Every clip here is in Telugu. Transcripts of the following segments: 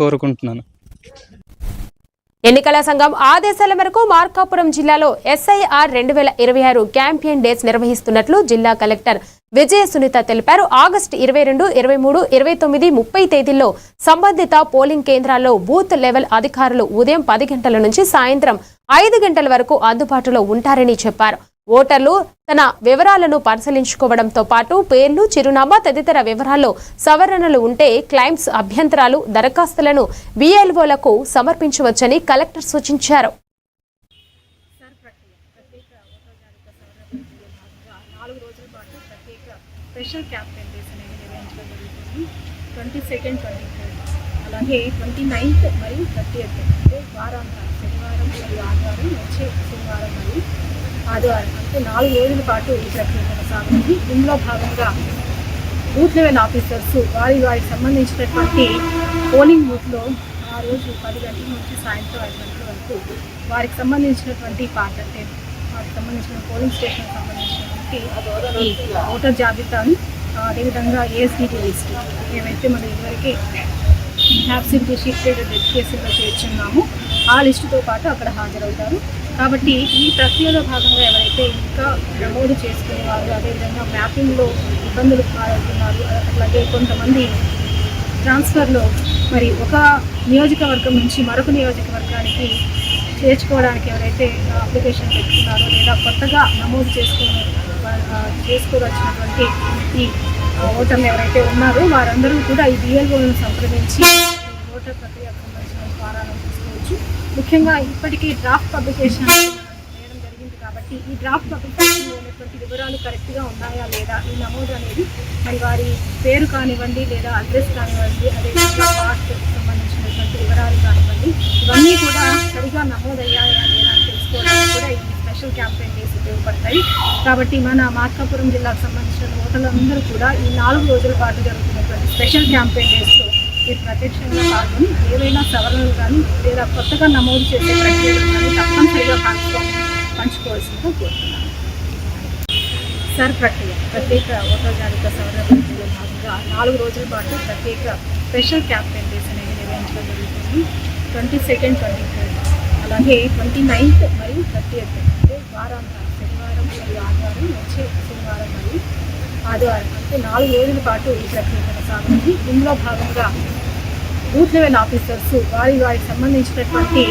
కోరుకుంటున్నాను. ఎన్నికల సంఘం ఆదేశాల మేరకు మార్కాపురం జిల్లాలో SIR 2026 క్యాంపెయిన్ డేస్ నిర్వహిస్తున్నట్లు జిల్లా కలెక్టర్ విజయ సునీత తెలిపారు. ఆగస్టు 22, 23, 29, 30 తేదీల్లో సంబంధిత పోలింగ్ కేంద్రాల్లో బూత్ లెవెల్ అధికారులు ఉదయం 10 గంటల నుంచి సాయంత్రం 5 గంటల వరకు అందుబాటులో ఉంటారని చెప్పారు. ఓటర్లు తన వివరాలను పరిశీలించుకోవడంతో పాటు పేర్లు, చిరునామా తదితర వివరాల్లో సవరణలు ఉంటే క్లైమ్స్, అభ్యంతరాలు, దరఖాస్తులను BLOలకు సమర్పించవచ్చని కలెక్టర్ సూచించారు. స్పెషల్ క్యాంపెయిన్ డేస్ అనేది నిర్వహించడం జరుగుతుంది. 22, 23 అలాగే 29th మరియు 30th అంటే వారాంతరం శనివారం మరియు ఆదివారం, వచ్చే శనివారం మరియు ఆదివారం అంటే 4 రోజుల పాటు ఈ ప్రక్రియ కొనసాగుతుంది. ఇందులో భాగంగా బూత్ లెవెల్ ఆఫీసర్స్ వారికి సంబంధించినటువంటి పోలింగ్ బూత్లో ఆ రోజు 10 గంటల నుంచి సాయంత్రం 5 గంటల వరకు వారికి సంబంధించినటువంటి పార్ట్ అంటే వారికి సంబంధించిన పోలింగ్ స్టేషన్కి సంబంధించినటువంటి ఈ ఓటర్ జాబితాను, అదేవిధంగా ASDT లిస్ట్ ఏవైతే మనం ఇదివరకే హ్యాప్సిటీ షిఫ్టెడ్ డెడికేషన్లో చేర్చున్నామో ఆ లిస్టుతో పాటు అక్కడ హాజరవుతారు. కాబట్టి ఈ ప్రక్రియలో భాగంగా ఎవరైతే ఇంకా నమోదు చేసుకునేవారు, అదేవిధంగా మ్యాపింగ్లో ఇబ్బందులు పాల్గొన్నారు, అట్లాగే కొంతమంది ట్రాన్స్ఫర్లో మరి ఒక నియోజకవర్గం నుంచి మరొక నియోజకవర్గానికి చేర్చుకోవడానికి ఎవరైతే అప్లికేషన్ పెట్టుకున్నారో లేదా కొత్తగా నమోదు చేసుకోవచ్చినటువంటి ఈ ఓటర్లు ఎవరైతే ఉన్నారో వారందరూ కూడా ఈ BLOలను సంప్రదించి ఓటర్ ప్రక్రియకు సంబంధించిన ఫారాలను తీసుకోవచ్చు. ముఖ్యంగా ఇప్పటికీ డ్రాఫ్ట్ పబ్లికేషన్ చేయడం జరిగింది కాబట్టి ఈ డ్రాఫ్ట్ పబ్లికేషన్లో ఉన్నటువంటి వివరాలు కరెక్ట్గా ఉన్నాయా లేదా, ఈ నమోదు అనేది మరి వారి పేరు కానివ్వండి లేదా అడ్రస్ కానివ్వండి, అదేవిధంగా పాస్కి సంబంధించినటువంటి వివరాలు కానివ్వండి, ఇవన్నీ కూడా సరిగా నమోదయ్యాయా లేదా అని తెలుసుకోవడానికి కూడా ఈ స్పెషల్ క్యాంపెయిన్ డేస్ ఉపయోగపడతాయి. కాబట్టి మన మార్కాపురం జిల్లాకు సంబంధించిన ఓటర్లందరూ కూడా ఈ 4 రోజుల పాటు జరుగుతున్నటువంటి స్పెషల్ క్యాంపెయిన్ డేస్లో మీరు ప్రత్యక్షంగా పాల్గొని ఏవైనా సవరణలు కానీ లేదా కొత్తగా నమోదు చేసే ప్రక్రియలు కానీ తప్పనిసరిగా పంచుకోవాల్సిందిగా కోరుతున్నాను. ప్రత్యేక ఓటర్ జాబితా సవరణ ప్రక్రియలో భాగంగా 4 రోజుల పాటు ప్రత్యేక స్పెషల్ క్యాంపెయిన్ డేస్ అనేది నిర్వహించడం జరుగుతుంది. 22, 23 అలాగే 29th మరియు 30th అంటే వారాంతరం శనివారం మరియు ఆదివారం, వచ్చే శనివారం మరియు ఆదివారం అంటే 4 రోజుల పాటు ఈ ప్రక్రియ కొనసాగుతుంది. ఇందులో భాగంగా బూత్ లెవెల్ ఆఫీసర్స్ వారికి సంబంధించినటువంటి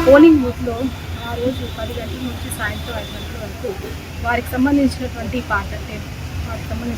పోలింగ్ బూత్లో ఆ రోజు 10 గంటల నుంచి సాయంత్రం 5 గంటల వరకు వారికి సంబంధించినటువంటి పార్ట్ అంటే వారికి సంబంధించిన